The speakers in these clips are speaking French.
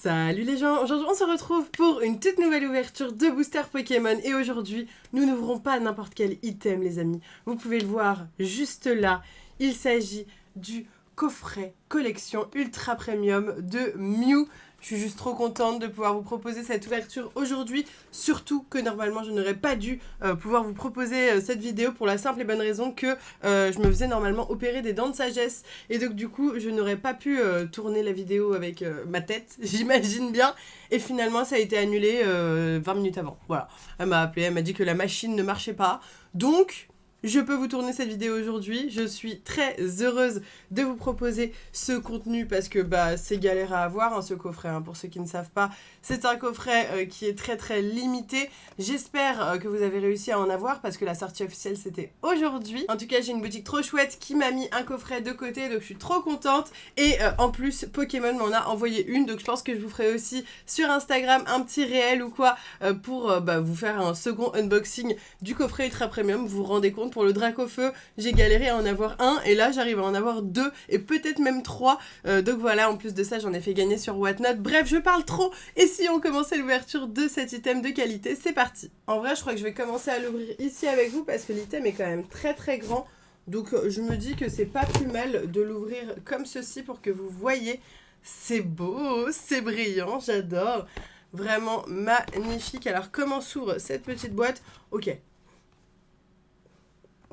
Salut les gens, aujourd'hui on se retrouve pour une toute nouvelle ouverture de booster Pokémon et aujourd'hui nous n'ouvrons pas n'importe quel item les amis, vous pouvez le voir juste là, il s'agit du coffret collection ultra premium de Mew. Je suis juste trop contente de pouvoir vous proposer cette ouverture aujourd'hui, surtout que normalement je n'aurais pas dû pouvoir vous proposer cette vidéo pour la simple et bonne raison que je me faisais normalement opérer des dents de sagesse et donc du coup je n'aurais pas pu tourner la vidéo avec ma tête, j'imagine bien, et finalement ça a été annulé 20 minutes avant. Voilà, elle m'a appelé, elle m'a dit que la machine ne marchait pas, donc je peux vous tourner cette vidéo aujourd'hui, je suis très heureuse de vous proposer ce contenu parce que c'est galère à avoir ce coffret, pour ceux qui ne savent pas, c'est un coffret qui est très limité, j'espère que vous avez réussi à en avoir parce que la sortie officielle c'était aujourd'hui. En tout cas j'ai une boutique trop chouette qui m'a mis un coffret de côté donc je suis trop contente et en plus Pokémon m'en a envoyé une donc je pense que je vous ferai aussi sur Instagram un petit réel ou quoi pour vous faire un second unboxing du coffret ultra premium. Vous vous rendez compte, pour le Dracofeu, j'ai galéré à en avoir un et là j'arrive à en avoir deux et peut-être même trois. Donc voilà, en plus de ça j'en ai fait gagner sur Whatnot. Bref, je parle trop et si on commençait l'ouverture de cet item de qualité, c'est parti. En vrai, je crois que je vais commencer à l'ouvrir ici avec vous parce que l'item est quand même très grand. Donc je me dis que c'est pas plus mal de l'ouvrir comme ceci pour que vous voyez. C'est beau, c'est brillant, j'adore. Vraiment magnifique. Alors comment s'ouvre cette petite boîte? Ok.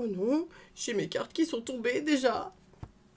Oh non, j'ai mes cartes qui sont tombées déjà.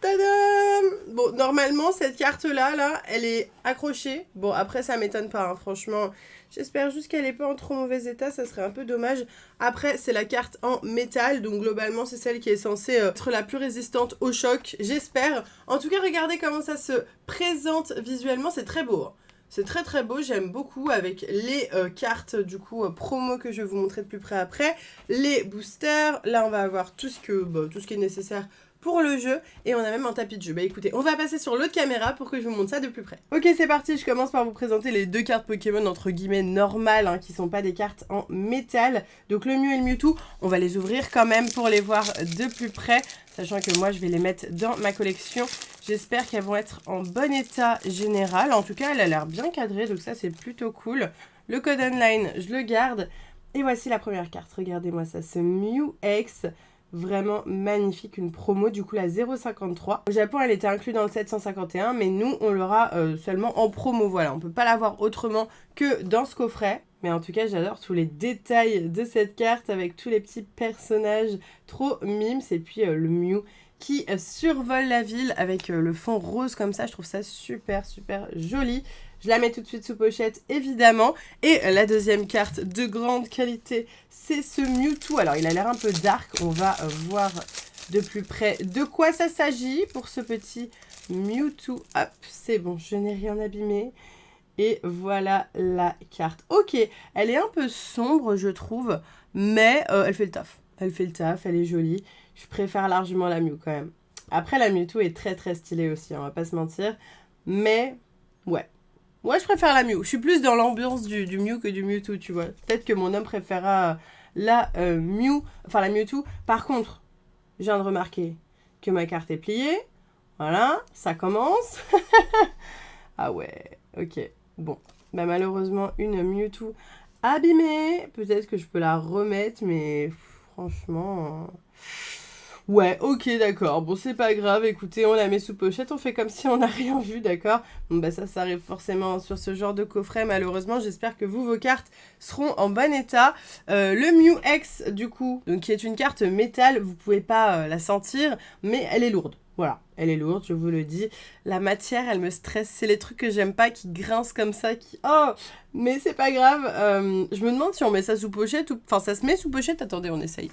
Tadam! Bon, normalement, cette carte-là, elle est accrochée. Bon, après, ça m'étonne pas, franchement. J'espère juste qu'elle n'est pas en trop mauvais état, ça serait un peu dommage. Après, c'est la carte en métal, donc globalement, c'est celle qui est censée être la plus résistante au choc, j'espère. En tout cas, regardez comment ça se présente visuellement, c'est très beau. C'est très beau, j'aime beaucoup avec les cartes du coup promo que je vais vous montrer de plus près après. Les boosters, là on va avoir tout ce qui est nécessaire pour le jeu et on a même un tapis de jeu. Écoutez, on va passer sur l'autre caméra pour que je vous montre ça de plus près. Ok, c'est parti, je commence par vous présenter les deux cartes Pokémon entre guillemets normales qui sont pas des cartes en métal. Donc le Mew et le Mewtwo, on va les ouvrir quand même pour les voir de plus près, sachant que moi je vais les mettre dans ma collection. J'espère qu'elles vont être en bon état général. En tout cas, elle a l'air bien cadrée, donc ça, c'est plutôt cool. Le code online, je le garde. Et voici la première carte. Regardez-moi ça, ce Mew X. Vraiment magnifique, une promo, du coup la 0,53. Au Japon, elle était inclue dans le 751, mais nous, on l'aura seulement en promo. Voilà, on peut pas l'avoir autrement que dans ce coffret. Mais en tout cas, j'adore tous les détails de cette carte avec tous les petits personnages trop mimes. Et puis le Mew qui survole la ville avec le fond rose comme ça. Je trouve ça super joli. Je la mets tout de suite sous pochette, évidemment. Et la deuxième carte de grande qualité, c'est ce Mewtwo. Alors, il a l'air un peu dark. On va voir de plus près de quoi ça s'agit pour ce petit Mewtwo. Hop, c'est bon, je n'ai rien abîmé. Et voilà la carte. Ok, elle est un peu sombre, je trouve, mais elle fait le taf. Elle fait le taf, elle est jolie. Je préfère largement la Mew quand même. Après, la Mewtwo est très stylée aussi, on va pas se mentir. Mais, ouais. Moi, je préfère la Mew. Je suis plus dans l'ambiance du Mew que du Mewtwo, tu vois. Peut-être que mon homme préférera la Mew, enfin la Mewtwo. Par contre, je viens de remarquer que ma carte est pliée. Voilà, ça commence. Ah ouais, ok. Bon, malheureusement, une Mewtwo abîmée. Peut-être que je peux la remettre, mais franchement... Ouais, ok, d'accord. Bon, c'est pas grave. Écoutez, on la met sous pochette. On fait comme si on n'a rien vu, d'accord? Bon, ça arrive forcément sur ce genre de coffret, malheureusement. J'espère que vos cartes seront en bon état. Le Mew X, du coup, donc, qui est une carte métal, vous pouvez pas la sentir, mais elle est lourde. Voilà, elle est lourde, je vous le dis. La matière, elle me stresse. C'est les trucs que j'aime pas, qui grincent comme ça, qui... Oh! Mais c'est pas grave. Je me demande si on met ça sous pochette ou... Enfin, ça se met sous pochette. Attendez, on essaye.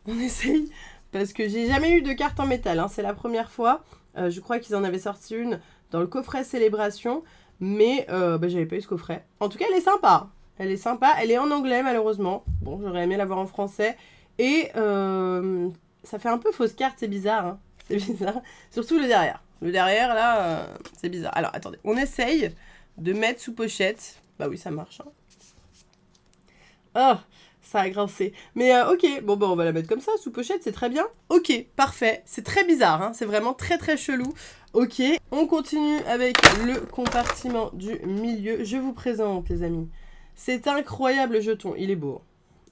On essaye. Parce que j'ai jamais eu de carte en métal, c'est la première fois. Je crois qu'ils en avaient sorti une dans le coffret Célébration, mais j'avais pas eu ce coffret. En tout cas, elle est sympa. Elle est sympa, elle est en anglais malheureusement. Bon, j'aurais aimé l'avoir en français. Et ça fait un peu fausse carte, c'est bizarre. C'est bizarre. Surtout le derrière. Le derrière, là, c'est bizarre. Alors, attendez, on essaye de mettre sous pochette. Bah oui, ça marche. Oh, Ça a grincé. Mais ok, bon bah on va la mettre comme ça, sous pochette, c'est très bien. Ok, parfait. C'est très bizarre, hein. C'est vraiment très très chelou. Ok, on continue avec le compartiment du milieu. Je vous présente, les amis. C'est incroyable jeton. Il est beau.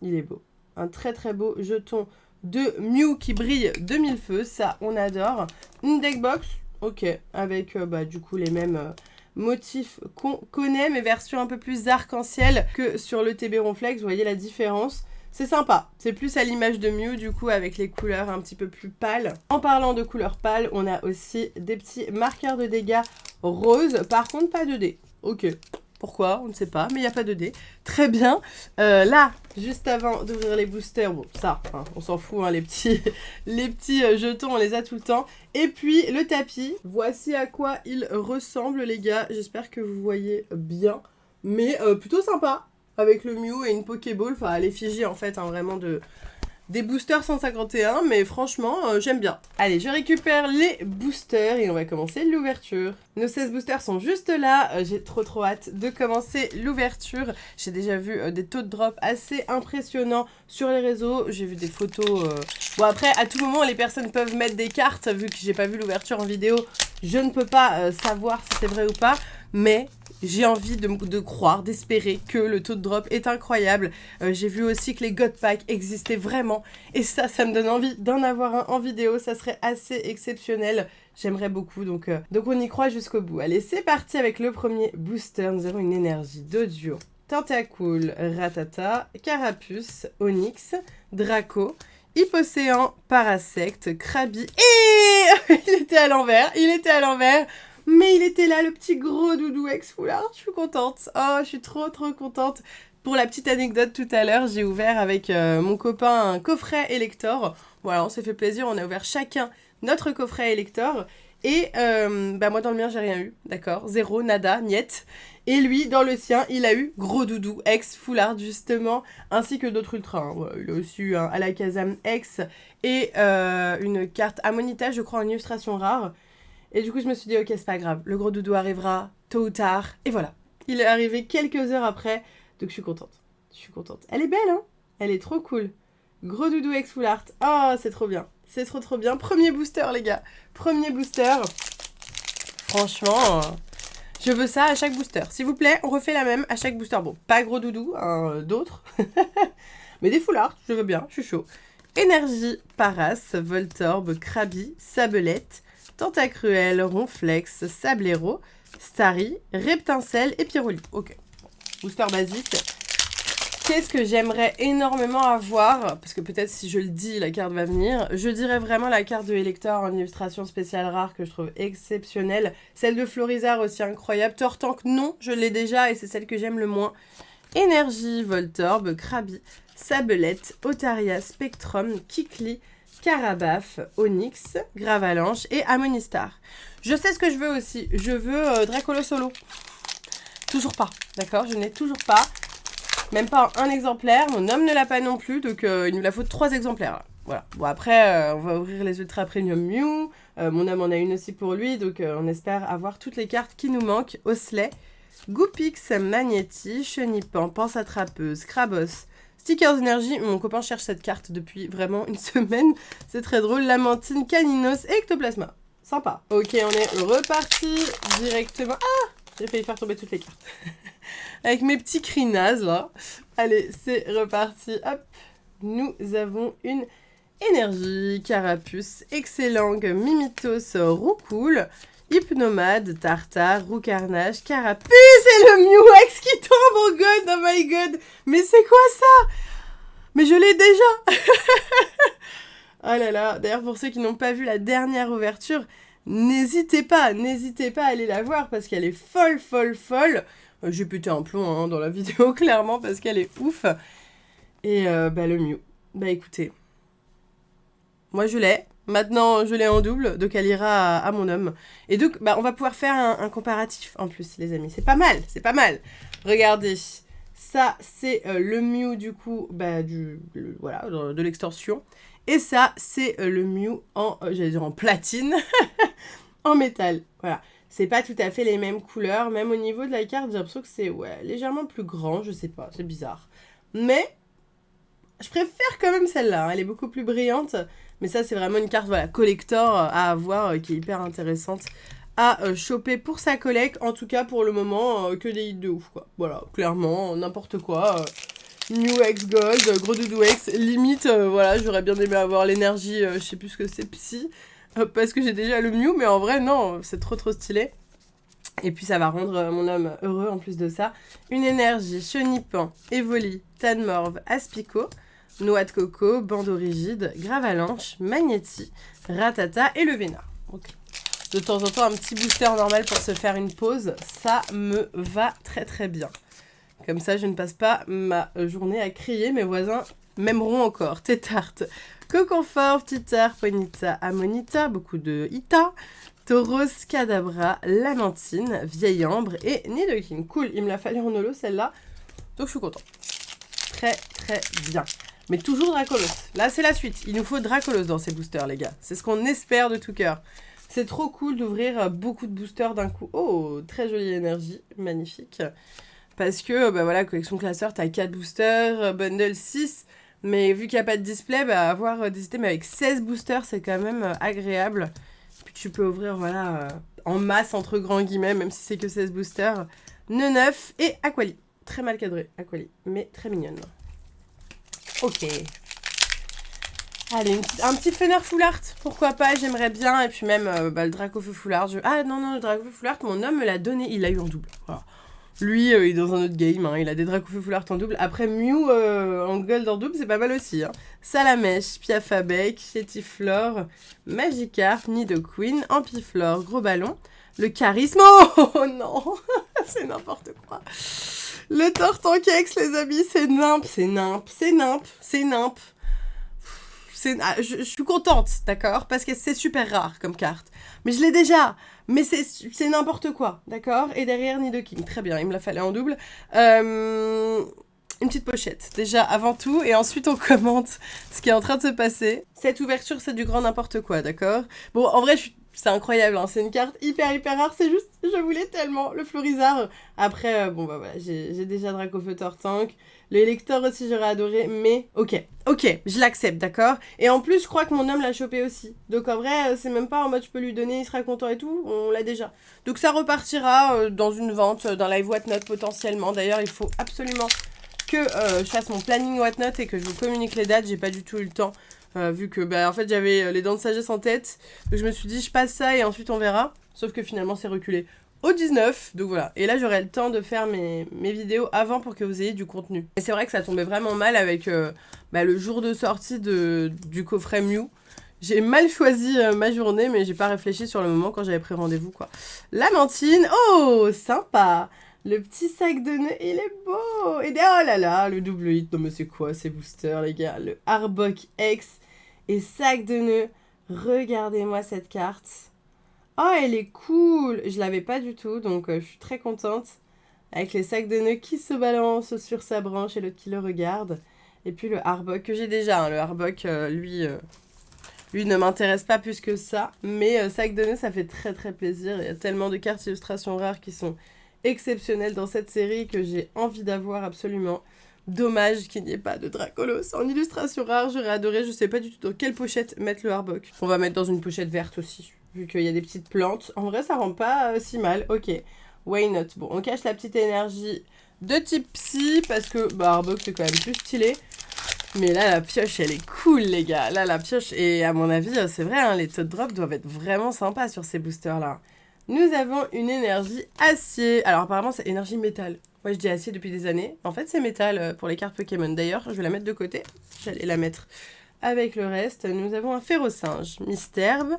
Il est beau. Un très très beau jeton de Mew qui brille de mille feux. Ça, on adore. Une deckbox. Ok, avec du coup les mêmes... motif qu'on connaît, mais version un peu plus arc-en-ciel que sur le TB Ronflex. Vous voyez la différence? C'est sympa. C'est plus à l'image de Mew, du coup, avec les couleurs un petit peu plus pâles. En parlant de couleurs pâles, on a aussi des petits marqueurs de dégâts roses. Par contre, pas de dés. Ok. Pourquoi? On ne sait pas, mais il n'y a pas de dés. Très bien. Là, juste avant d'ouvrir les boosters, bon, ça, hein, on s'en fout, hein, les petits jetons, on les a tout le temps. Et puis, le tapis, voici à quoi il ressemble, les gars. J'espère que vous voyez bien. Mais plutôt sympa, avec le Mew et une Pokéball, enfin, l'effigie, en fait, hein, vraiment des boosters 151, mais franchement, j'aime bien. Allez, je récupère les boosters et on va commencer l'ouverture. Nos 16 boosters sont juste là. J'ai trop hâte de commencer l'ouverture. J'ai déjà vu des taux de drop assez impressionnants sur les réseaux. J'ai vu des photos... Bon, après, à tout moment, les personnes peuvent mettre des cartes. Vu que j'ai pas vu l'ouverture en vidéo, je ne peux pas savoir si c'est vrai ou pas. Mais... j'ai envie de croire, d'espérer que le taux de drop est incroyable. J'ai vu aussi que les God Packs existaient vraiment. Et ça me donne envie d'en avoir un en vidéo. Ça serait assez exceptionnel. J'aimerais beaucoup. Donc on y croit jusqu'au bout. Allez, c'est parti avec le premier booster. Nous avons une énergie d'Audio, Tentacool, Ratata, Carapuce, Onyx, Draco, Hippocéan, Parasect, Krabi. Et il était à l'envers. Mais il était là, le petit gros doudou ex-foulard. Je suis contente. Oh, je suis trop contente. Pour la petite anecdote, tout à l'heure, j'ai ouvert avec mon copain un coffret Elector. Voilà, on s'est fait plaisir. On a ouvert chacun notre coffret Elector. Et moi, dans le mien, j'ai rien eu. D'accord? Zéro, nada, niet. Et lui, dans le sien, il a eu gros doudou ex-foulard, justement. Ainsi que d'autres ultras. Hein. Voilà, il a aussi eu un Alakazam X et une carte Amonita, je crois, en illustration rare. Et du coup, je me suis dit, ok, c'est pas grave, le gros doudou arrivera tôt ou tard. Et voilà, il est arrivé quelques heures après, donc je suis contente. Elle est belle, hein? Elle est trop cool. Gros doudou ex full art. Oh, c'est trop bien. C'est trop bien. Premier booster, les gars. Premier booster. Franchement, je veux ça à chaque booster. S'il vous plaît, on refait la même à chaque booster. Bon, pas gros doudou, hein, d'autres. Mais des full art, je veux bien, je suis chaud. Énergie, Paras, Voltorb, Krabi, Sabelette, Tentacruel, Ronflex, Sablero, Starry, Reptincelle et Pyroli. Ok, booster basique. Qu'est-ce que j'aimerais énormément avoir? Parce que peut-être si je le dis, la carte va venir. Je dirais vraiment la carte de Elector en illustration spéciale rare que je trouve exceptionnelle. Celle de Florizarre aussi incroyable. Tortank, non, je l'ai déjà et c'est celle que j'aime le moins. Énergie, Voltorb, Krabi, Sabelette, Otaria, Spectrum, Kikli, Carabaf, Onyx, Gravalanche et Amonistar. Je sais ce que je veux aussi. Je veux Dracolo Solo. Toujours pas, d'accord? Je n'ai toujours pas. Même pas un exemplaire. Mon homme ne l'a pas non plus, donc il nous la faut 3 exemplaires. Là. Voilà. Bon, après, on va ouvrir les Ultra Premium Mew. Mon homme en a une aussi pour lui, donc on espère avoir toutes les cartes qui nous manquent. Osley, Goopix, Magnéti, Chenipan, Panse Attrapeuse, Krabos, Stickers Énergie. Mon copain cherche cette carte depuis vraiment une semaine. C'est très drôle. Lamantine, Caninos et Ectoplasma. Sympa. Ok, on est reparti directement. Ah! J'ai failli faire tomber toutes les cartes. Avec mes petits cris nazes, là. Allez, c'est reparti. Hop. Nous avons une énergie, Carapuce, Excellang, Mimitos, Roucoule, Hypnomade, Tartare, Roucarnage, Carapuce et le Mew-X qui tombe. Oh god, oh my god. Mais c'est quoi ça? Mais je l'ai déjà. Oh là là. D'ailleurs, pour ceux qui n'ont pas vu la dernière ouverture, n'hésitez pas à aller la voir parce qu'elle est folle. J'ai pété un plomb hein, dans la vidéo, clairement, parce qu'elle est ouf. Et le Mew. Bah écoutez, moi je l'ai. Maintenant, je l'ai en double, donc elle ira à mon homme. Et donc, on va pouvoir faire un comparatif en plus, les amis. C'est pas mal. Regardez, ça, c'est le Mew, du coup, de l'extorsion. Et ça, c'est le Mew en platine, en métal. Voilà. C'est pas tout à fait les mêmes couleurs. Même au niveau de la carte, j'ai l'impression que c'est légèrement plus grand. Je sais pas, c'est bizarre. Mais Je préfère quand même celle-là, hein. Elle est beaucoup plus brillante. Mais ça, c'est vraiment une carte voilà, collector à avoir qui est hyper intéressante à choper pour sa collecte. En tout cas, pour le moment, que des hits de ouf, quoi. Voilà, clairement, n'importe quoi. New X Gold, Gros Doudou X, limite, voilà, j'aurais bien aimé avoir l'énergie, je sais plus ce que c'est, Psy, parce que j'ai déjà le Mew, mais en vrai, non, c'est trop stylé. Et puis ça va rendre mon homme heureux en plus de ça. Une énergie, Chenipan, Evoli, Tanmorve, Aspico, Noix de Coco, Bandeau Rigide, Gravalanche, Magnéti, Ratata et le Vénard. Ok. De temps en temps, un petit booster normal pour se faire une pause, ça me va très bien. Comme ça, je ne passe pas ma journée à crier, mes voisins m'aimeront encore. Tétarte, Coconfort, Titar, Ponita, Amonita, beaucoup de Ita, Tauros, Kadabra, Lamentine, Vieille Ambre et Nidoking. Cool, il me l'a fallu en holo celle-là, donc je suis contente. Très bien. Mais toujours Dracolos. Là, c'est la suite. Il nous faut Dracolos dans ces boosters, les gars. C'est ce qu'on espère de tout cœur. C'est trop cool d'ouvrir beaucoup de boosters d'un coup. Oh, très jolie énergie, magnifique. Parce que, bah voilà, collection classeur, t'as 4 boosters, bundle 6. Mais vu qu'il n'y a pas de display, bah avoir des items avec 16 boosters, c'est quand même agréable. Puis tu peux ouvrir, voilà, en masse, entre grands guillemets, même si c'est que 16 boosters. Neuf et Aquali. Très mal cadré, Aquali, mais très mignonne. Ok. Allez, un petit Fenner Full Art, pourquoi pas, j'aimerais bien. Et puis même le Dracofeu Full Art. Ah non, le Dracofeu Full Art, mon homme me l'a donné, il l'a eu en double. Voilà. Lui, il est dans un autre game, hein. Il a des Dracofeu Full Art en double. Après, Mew en gold en double, c'est pas mal aussi. Hein. Salamèche, Piafabec, Chétiflore, Magikarp, Nidoqueen, Ampiflore, Gros Ballon. Le Charisme, oh non, c'est n'importe quoi. Le Tortankex, les amis, c'est nimp. Je suis contente, d'accord? Parce que c'est super rare comme carte. Mais je l'ai déjà. Mais c'est n'importe quoi, d'accord? Et derrière, Nidoking. Très bien, il me l'a fallu en double. Une petite pochette, déjà, avant tout. Et ensuite, on commente ce qui est en train de se passer. Cette ouverture, c'est du grand n'importe quoi, d'accord? Bon, en vrai, c'est incroyable, hein. C'est une carte hyper rare. C'est juste, je voulais tellement le Florizard. Après, bon, bah voilà, j'ai déjà Dracofeu Tortank. Le Elector aussi, j'aurais adoré, mais ok, je l'accepte, d'accord? Et en plus, je crois que mon homme l'a chopé aussi. Donc en vrai, c'est même pas en mode je peux lui donner, il sera content et tout, on l'a déjà. Donc ça repartira dans une vente, d'un live Whatnot potentiellement. D'ailleurs, il faut absolument que je fasse mon planning Whatnot et que je vous communique les dates. J'ai pas du tout eu le temps, vu que bah, en fait, j'avais les dents de sagesse en tête. Donc je me suis dit, je passe ça et ensuite on verra. Sauf que finalement, c'est reculé au 19, donc voilà. Et là, j'aurai le temps de faire mes vidéos avant pour que vous ayez du contenu. Et c'est vrai que ça tombait vraiment mal avec le jour de sortie du coffret Mew. J'ai mal choisi ma journée, mais j'ai pas réfléchi sur le moment quand j'avais pris rendez-vous, quoi. Lamentine, oh, sympa. Le petit sac de nœuds, il est beau. Et oh là là, le double hit. Non mais c'est quoi ces boosters, les gars? Le Arbok X et sac de nœuds. Regardez-moi cette carte. Oh, elle est cool! Je l'avais pas du tout, donc je suis très contente. Avec les sacs de nœuds qui se balancent sur sa branche et l'autre qui le regarde. Et puis le Arbok que j'ai déjà. Hein. Le Arbok, lui ne m'intéresse pas plus que ça. Mais sac de nœuds, ça fait très plaisir. Il y a tellement de cartes illustrations rares qui sont exceptionnelles dans cette série que j'ai envie d'avoir absolument. Dommage qu'il n'y ait pas de Dracolos en illustration rare. J'aurais adoré, je sais pas du tout dans quelle pochette mettre le Arbok. On va mettre dans une pochette verte aussi. Vu qu'il y a des petites plantes. En vrai, ça rend pas si mal. Ok. Why not? Bon, on cache la petite énergie de type Psy. Parce que, Arbok, c'est quand même plus stylé. Mais là, la pioche, elle est cool, les gars. Là, la pioche, et à mon avis, c'est vrai, hein, les tot drops doivent être vraiment sympas sur ces boosters-là. Nous avons une énergie acier. Alors, apparemment, c'est énergie métal. Moi, je dis acier depuis des années. En fait, c'est métal pour les cartes Pokémon. D'ailleurs, je vais la mettre de côté. J'allais la mettre avec le reste. Nous avons un Férocinge, Misterbe,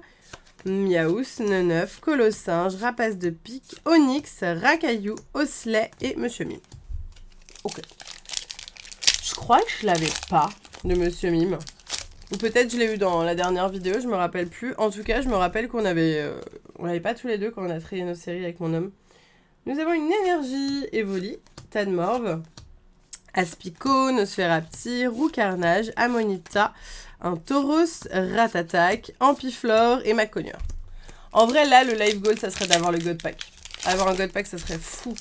Miaous, Neneuf, Colossinge, Rapace de Pique, Onyx, Racaillou, Osselet et Monsieur Mime. Ok. Je crois que je l'avais pas de Monsieur Mime. Ou peut-être je l'ai eu dans la dernière vidéo, je me rappelle plus. En tout cas, je me rappelle qu'on avait... on l'avait pas tous les deux quand on a trié nos séries avec mon homme. Nous avons une énergie Evoli, Tanmorve, Aspico, Nosferapti, Roucarnage, Amonita, un Tauros, Ratatac, Ampiflore et Macognieur. En vrai, là, le live goal, ça serait d'avoir le God Pack. Avoir un God Pack, ça serait fou.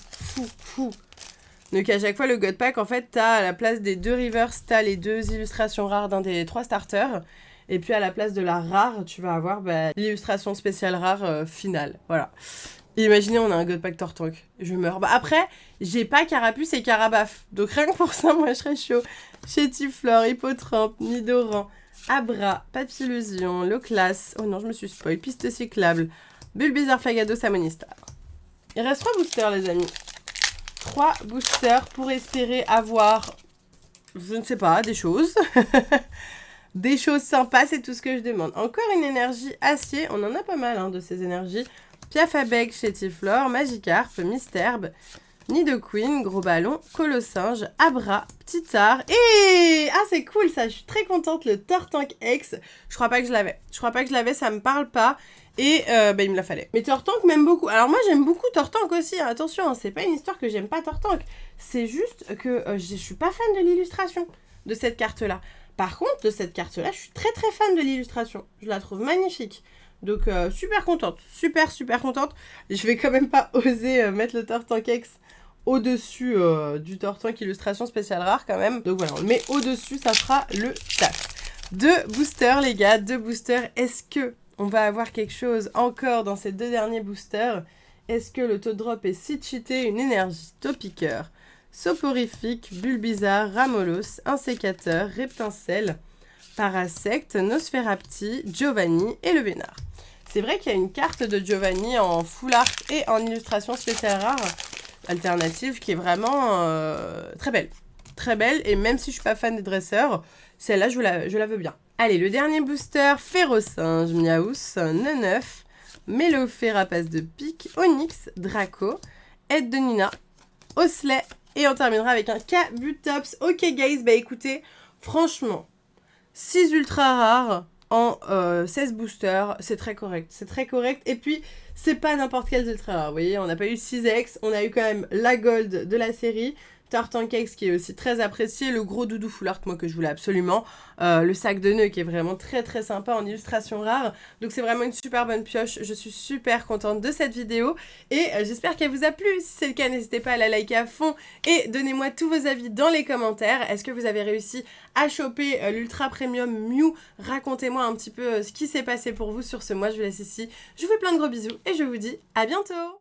Donc à chaque fois, le God Pack, en fait, t'as à la place des 2 reverse, t'as les 2 illustrations rares d'un des 3 starters. Et puis à la place de la rare, tu vas avoir l'illustration spéciale rare finale. Voilà. Et imaginez, on a un God Pack Tortank. Je meurs. Après, j'ai pas Carapuce et Carabaf. Donc rien que pour ça, moi, je serais chaud. Chétiflore, Hippotrampe, Nidoran, Abra, Papillusion, Loclas. Oh non, je me suis spoil. Piste cyclable, Bulbizarre, Flagados, Amonistar. Il reste 3 boosters, les amis. 3 boosters pour espérer avoir, je ne sais pas, des choses. Des choses sympas, c'est tout ce que je demande. Encore une énergie acier. On en a pas mal de ces énergies. Piafabeg, Chétiflore, Magikarp, Misterbe, Nidoqueen, Gros Ballon, Colossinge, Abra, Titard et... Ah, c'est cool ça, je suis très contente, le Tortank X. Je crois pas que je l'avais. Ça me parle pas. Et il me la fallait. Mais Tortank m'aime beaucoup. Alors moi, j'aime beaucoup Tortank aussi. Attention, c'est pas une histoire que j'aime pas Tortank. C'est juste que je suis pas fan de l'illustration de cette carte-là. Par contre, de cette carte-là, je suis très très fan de l'illustration. Je la trouve magnifique. Donc, super contente. Super contente. Je vais quand même pas oser mettre le Tortank X au-dessus du Tortank illustration spéciale rare quand même. Donc voilà, on le met au-dessus, ça fera le taf. 2 boosters, les gars. 2 boosters. Est-ce que on va avoir quelque chose encore dans ces 2 derniers boosters? Est-ce que le taux de drop est si cheaté? Une énergie, Topiqueur, Soporifique, Bulbizarre, Ramolos, Insécateur, Reptincelle, Parasect, Nosferapti, Giovanni et le Vénard. C'est vrai qu'il y a une carte de Giovanni en full art et en illustration spéciale rare alternative qui est vraiment très belle. Très belle, et même si je suis pas fan des dresseurs, celle-là, je la veux bien. Allez, le dernier booster, Férocinge, Miaous, Neneuf, Mélofée, Rapace de Pique, Onyx, Draco, Aide de Nina, Osley, et on terminera avec un Kabutops. Ok guys, écoutez, franchement, 6 ultra rares en 16 boosters, c'est très correct. C'est très correct. Et puis, c'est pas n'importe quel ultra rare. Vous voyez, on n'a pas eu 6X, on a eu quand même la Gold de la série. Tortank X qui est aussi très apprécié, le gros doudou full art, moi que je voulais absolument, le sac de nœuds qui est vraiment très sympa en illustration rare, donc c'est vraiment une super bonne pioche. Je suis super contente de cette vidéo et j'espère qu'elle vous a plu. Si c'est le cas, n'hésitez pas à la liker à fond et donnez-moi tous vos avis dans les commentaires. Est-ce que vous avez réussi à choper l'ultra premium Mew? Racontez-moi un petit peu ce qui s'est passé pour vous sur ce mois. Je vous laisse ici, je vous fais plein de gros bisous et je vous dis à bientôt.